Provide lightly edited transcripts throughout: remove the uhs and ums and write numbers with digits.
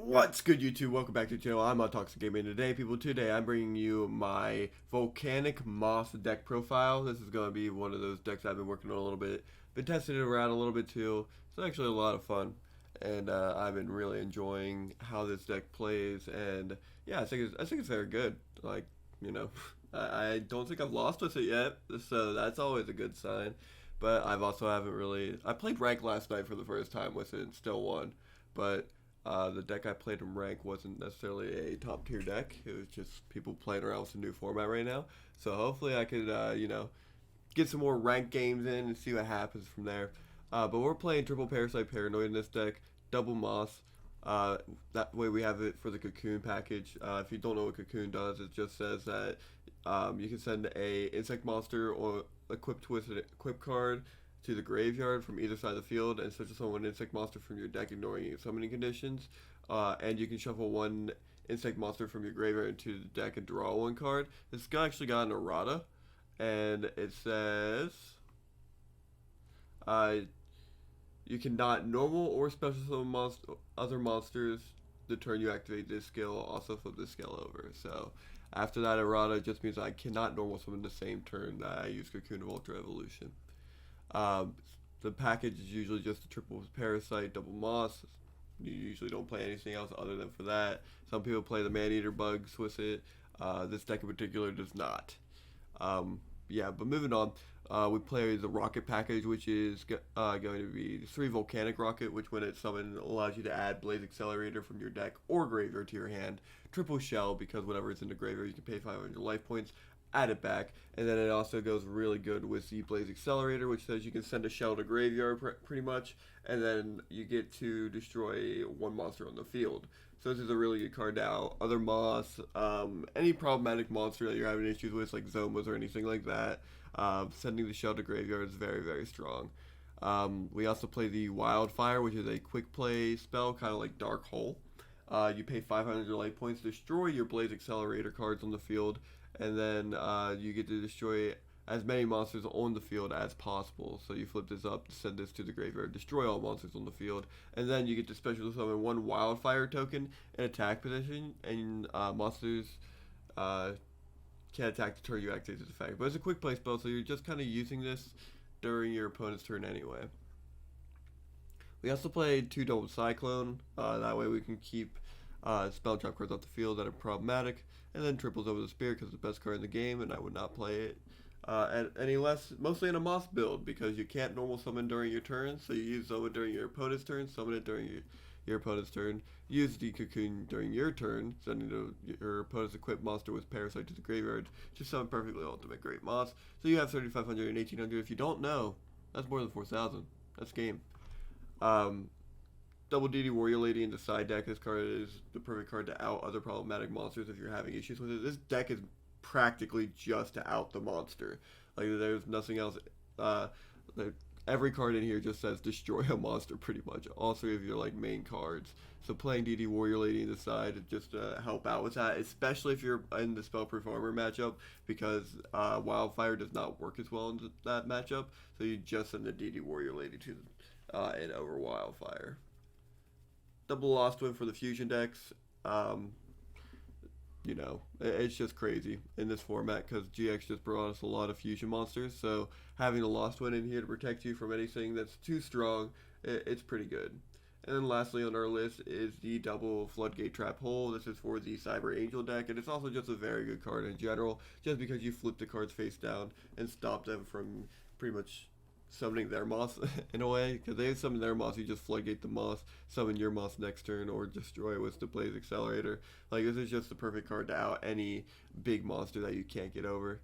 What's good, YouTube? Welcome back to the channel. I'm Toxic Gaming. Today, today I'm bringing you my Volcanic Moth deck profile. This is going to be one of those decks I've been working on a little bit. Been testing it around a little bit too. It's actually a lot of fun. And I've been really enjoying how this deck plays. And yeah, I think it's very good. Like, you know, I don't think I've lost with it yet. So that's always a good sign. But haven't really... I played rank last night for the first time with it and still won. But... the deck I played in rank wasn't necessarily a top tier deck. It was just people playing around with a new format right now. So hopefully I could, get some more rank games in and see what happens from there. But we're playing triple Parasite Paranoid in this deck, double Moth. That way we have it for the Cocoon package. If you don't know what Cocoon does, it just says that you can send a insect monster or equipped with an equip card to the graveyard from either side of the field and search summon an insect monster from your deck ignoring any summoning conditions. And you can shuffle one insect monster from your graveyard into the deck and draw one card. This guy actually got an errata, and it says you cannot normal or special summon other monsters the turn you activate this skill. Also flip this skill over. So after that errata, it just means I cannot normal summon the same turn that I use Cocoon of Ultra Evolution. The package is usually just a triple Parasite, double Moss. You usually don't play anything else other than for that. Some people play the Man-Eater bugs with it. This deck in particular does not. Yeah, but moving on, we play the Rocket package, which is going to be 3 Volcanic Rocket, which when it's summoned allows you to add Blaze Accelerator from your deck or graveyard to your hand. Triple Shell, because whenever it's in the graveyard you can pay 500 life points. Add it back, and then it also goes really good with the Blaze Accelerator, which says you can send a shell to graveyard pretty much, and then you get to destroy one monster on the field. So this is a really good card now. Other moths, any problematic monster that you're having issues with, like Zomas or anything like that, sending the shell to graveyard is very, very strong. We also play the Wildfire, which is a quick play spell, kind of like Dark Hole. You pay 500 life points to destroy your Blaze Accelerator cards on the field, and then you get to destroy as many monsters on the field as possible. So you flip this up, send this to the graveyard, destroy all monsters on the field, and then you get to special summon one Wildfire token in attack position, and monsters can attack the turn you activate this effect. But it's a quick play spell, so you're just kind of using this during your opponent's turn anyway. We also played 2 double Cyclone, that way we can keep spell drop cards off the field that are problematic, and then triples over the Spirit because it's the best card in the game, and I would not play it any less, mostly in a Moth build, because you can't normal summon during your turn, so you use summon during your opponent's turn, summon it during your opponent's turn, use the Cocoon during your turn, sending your opponent's equipped monster with Parasite to the graveyard, just summon perfectly ultimate great Moth. So you have 3,500 and 1,800. If you don't know, that's more than 4,000. That's game. Double DD Warrior Lady in the side deck. This card is the perfect card to out other problematic monsters if you're having issues with it. This deck is practically just to out the monster. Like, there's nothing else. Every card in here just says destroy a monster pretty much. All 3 of your like main cards. So playing DD Warrior Lady in the side is just to help out with that, especially if you're in the Spellproof Armor matchup, because Wildfire does not work as well in that matchup. So you just send the DD Warrior Lady to and over Wildfire. Double Lost Twin for the fusion decks. You know, it's just crazy in this format because GX just brought us a lot of fusion monsters. So having a Lost Twin in here to protect you from anything that's too strong, it's pretty good. And then lastly on our list is the double Floodgate Trap Hole. This is for the Cyber Angel deck, and it's also just a very good card in general, just because you flip the cards face down and stop them from pretty much summoning their Moth in a way, because they summon their Moth, you just floodgate the Moth, summon your Moth next turn, or destroy it with the Blaze Accelerator. Like, this is just the perfect card to out any big monster that you can't get over.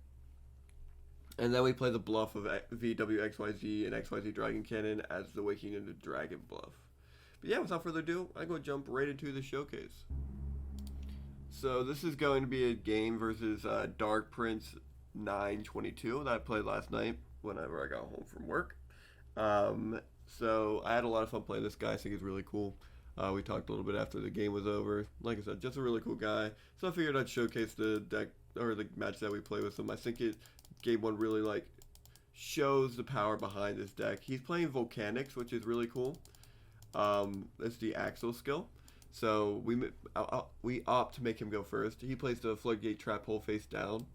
And then we play the bluff of VWXYZ and XYZ Dragon Cannon as the Waking into Dragon bluff. But yeah, without further ado, I'm going to jump right into the showcase. So this is going to be a game versus Dark Prince 922 that I played last night whenever I got home from work. So I had a lot of fun playing this guy. I think he's really cool. We talked a little bit after the game was over. Like I said, just a really cool guy. So I figured I'd showcase the deck or the match that we play with him. I think game 1 really like shows the power behind this deck. He's playing Volcanics, which is really cool. It's the Axel skill. So we opt to make him go first. He plays the Floodgate Trap Hole face down,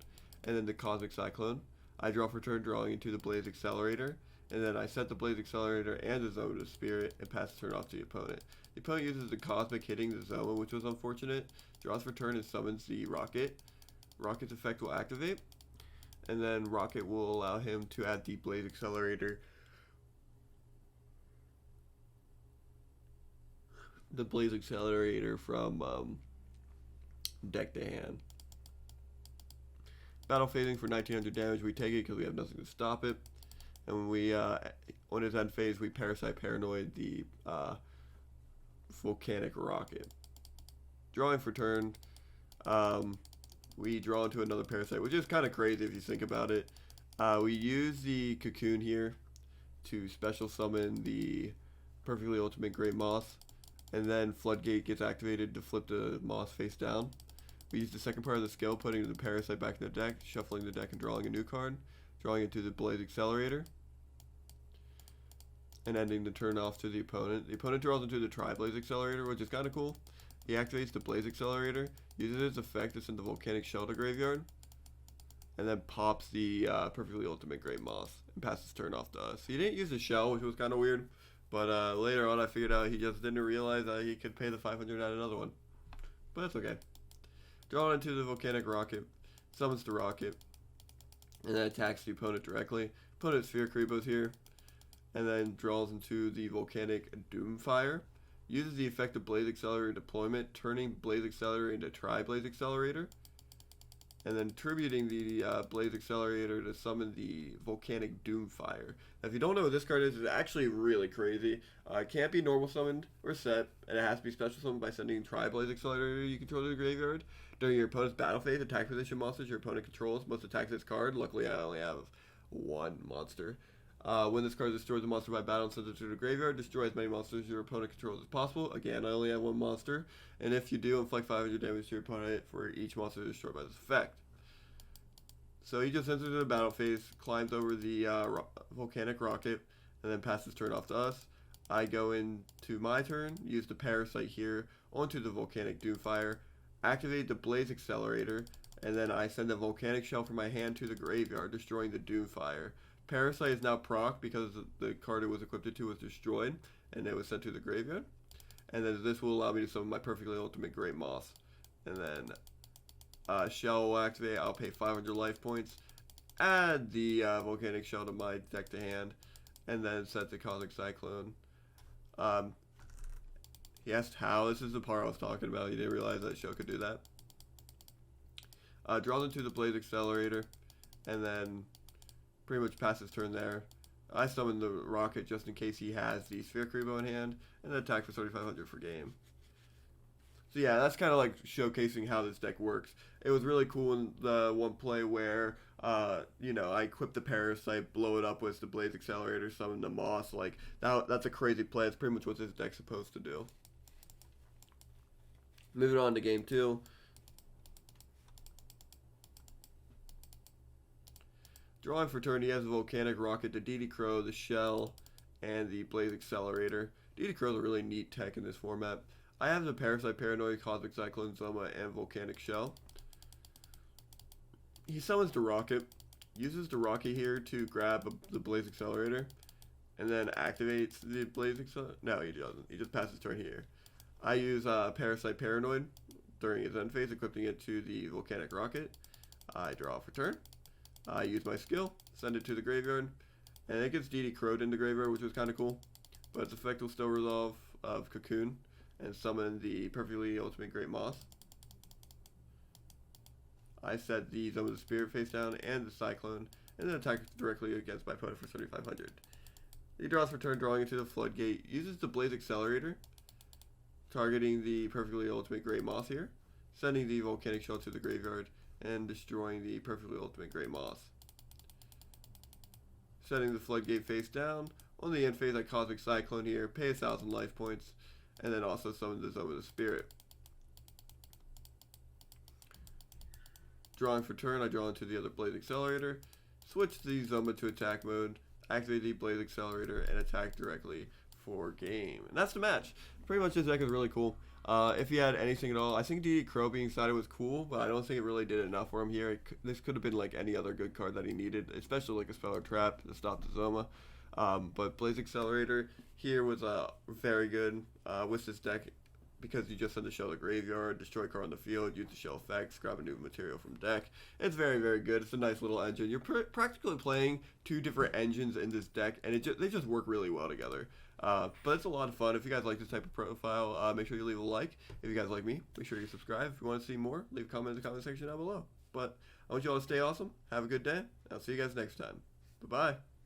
and then the Cosmic Cyclone. I draw for turn, drawing into the Blaze Accelerator, and then I set the Blaze Accelerator and the Zoma to Spirit and pass the turn off to the opponent. The opponent uses the Cosmic hitting the Zoma, which was unfortunate. Draws for turn and summons the Rocket. Rocket's effect will activate, and then Rocket will allow him to add the Blaze Accelerator. The Blaze Accelerator from deck to hand. Battle phasing for 1900 damage. We take it because we have nothing to stop it. And when we, on his end phase, we Parasite Paranoid the Volcanic Rocket. Drawing for turn, we draw into another Parasite, which is kind of crazy if you think about it. We use the Cocoon here to special summon the Perfectly Ultimate Great Moth, and then Floodgate gets activated to flip the Moth face down. We use the second part of the skill, putting the Parasite back in the deck, shuffling the deck and drawing a new card, drawing into the Blaze Accelerator, and ending the turn off to the opponent. The opponent draws into the Tri-Blaze Accelerator, which is kind of cool. He activates the Blaze Accelerator, uses its effect to send the Volcanic Shell to graveyard, and then pops the Perfectly Ultimate Great Moth and passes turn off to us. He didn't use the shell, which was kind of weird, but later on I figured out he just didn't realize that he could pay the 500 at another one. But that's okay. Draw into the Volcanic Rocket, summons the Rocket, and then attacks the opponent directly. Opponent Sphere Creepos here, and then draws into the Volcanic Doomfire. Uses the effect of Blaze Accelerator deployment, turning Blaze Accelerator into Tri-Blaze Accelerator, and then tributing the Blaze Accelerator to summon the Volcanic Doomfire. Now, if you don't know what this card is, it's actually really crazy. It can't be normal summoned or set, and it has to be special summoned by sending Tri-Blaze Accelerator you control to the graveyard. During your opponent's battle phase, attack position monsters your opponent controls must attack this card. Luckily, I only have one monster. When this card destroys a monster by battle and sends it to the graveyard, destroy as many monsters your opponent controls as possible. Again, I only have one monster, and if you do, inflict 500 damage to your opponent for each monster destroyed by this effect. So he just enters the battle phase, climbs over the Volcanic Rocket, and then passes turn off to us. I go into my turn, use the Parasite here onto the Volcanic Doomfire, activate the Blaze Accelerator, and then I send a Volcanic Shell from my hand to the graveyard, destroying the Doomfire. Parasite is now proc because the card it was equipped to was destroyed, and it was sent to the graveyard. And then this will allow me to summon my Perfectly Ultimate Great Moth. And then Shell will activate, I'll pay 500 life points, add the Volcanic Shell to my deck to hand, and then set the Cosmic Cyclone. He asked how. This is the part I was talking about. You didn't realize that Shell could do that. Draws into the Blaze Accelerator, and then pretty much passes turn there. I summon the Rocket just in case he has the Sphere Creepo in hand, and then attack for 3,500 for game. So yeah, that's kind of like showcasing how this deck works. It was really cool in the one play where, you know, I equip the Parasite, blow it up with the Blaze Accelerator, summon the Moss. Like, that's a crazy play. It's pretty much what this deck's supposed to do. Moving on to game 2. Drawing for turn, he has the Volcanic Rocket, the DD Crow, the Shell, and the Blaze Accelerator. DD Crow is a really neat tech in this format. I have the Parasite Paranoid, Cosmic Cyclone, Zoma, and Volcanic Shell. He summons the Rocket, uses the Rocket here to grab the Blaze Accelerator, and then activates the Blaze Accelerator. No, he doesn't. He just passes turn here. I use Parasite Paranoid during his end phase, equipping it to the Volcanic Rocket. I draw for turn. I use my skill, send it to the graveyard, and it gets DD Crowed in the graveyard, which was kind of cool. But its effect will still resolve of Cocoon and summon the Perfectly Ultimate Great Moth. I set the Zoma of the Spirit face down and the Cyclone, and then attack directly against my opponent for 3,500. He draws for turn, drawing into the Floodgate, uses the Blaze Accelerator, targeting the Perfectly Ultimate Great Moth here, sending the Volcanic Shell to the graveyard, and destroying the Perfectly Ultimate Great Moth. Setting the Floodgate face down. On the end phase, I Cosmic Cyclone here, pay 1,000 life points, and then also summon the Zoma of the Spirit. Drawing for turn, I draw into the other Blaze Accelerator, switch the Zoma to attack mode, activate the Blaze Accelerator, and attack directly for game. And that's the match. Pretty much this deck is really cool. If he had anything at all, I think DD Crow being sided was cool, but I don't think it really did enough for him here. This could have been like any other good card that he needed, especially like a Spell or Trap to stop the Zoma. But Blaze Accelerator here was very good with this deck because you just send the shell to graveyard, destroy card on the field, use the shell effects, grab a new material from deck. It's very, very good. It's a nice little engine. You're practically playing two different engines in this deck, and they just work really well together. But it's a lot of fun. If you guys like this type of profile, make sure you leave a like. If you guys like me, make sure you subscribe. If you want to see more, leave a comment in the comment section down below. But I want you all to stay awesome. Have a good day. I'll see you guys next time. Bye-bye.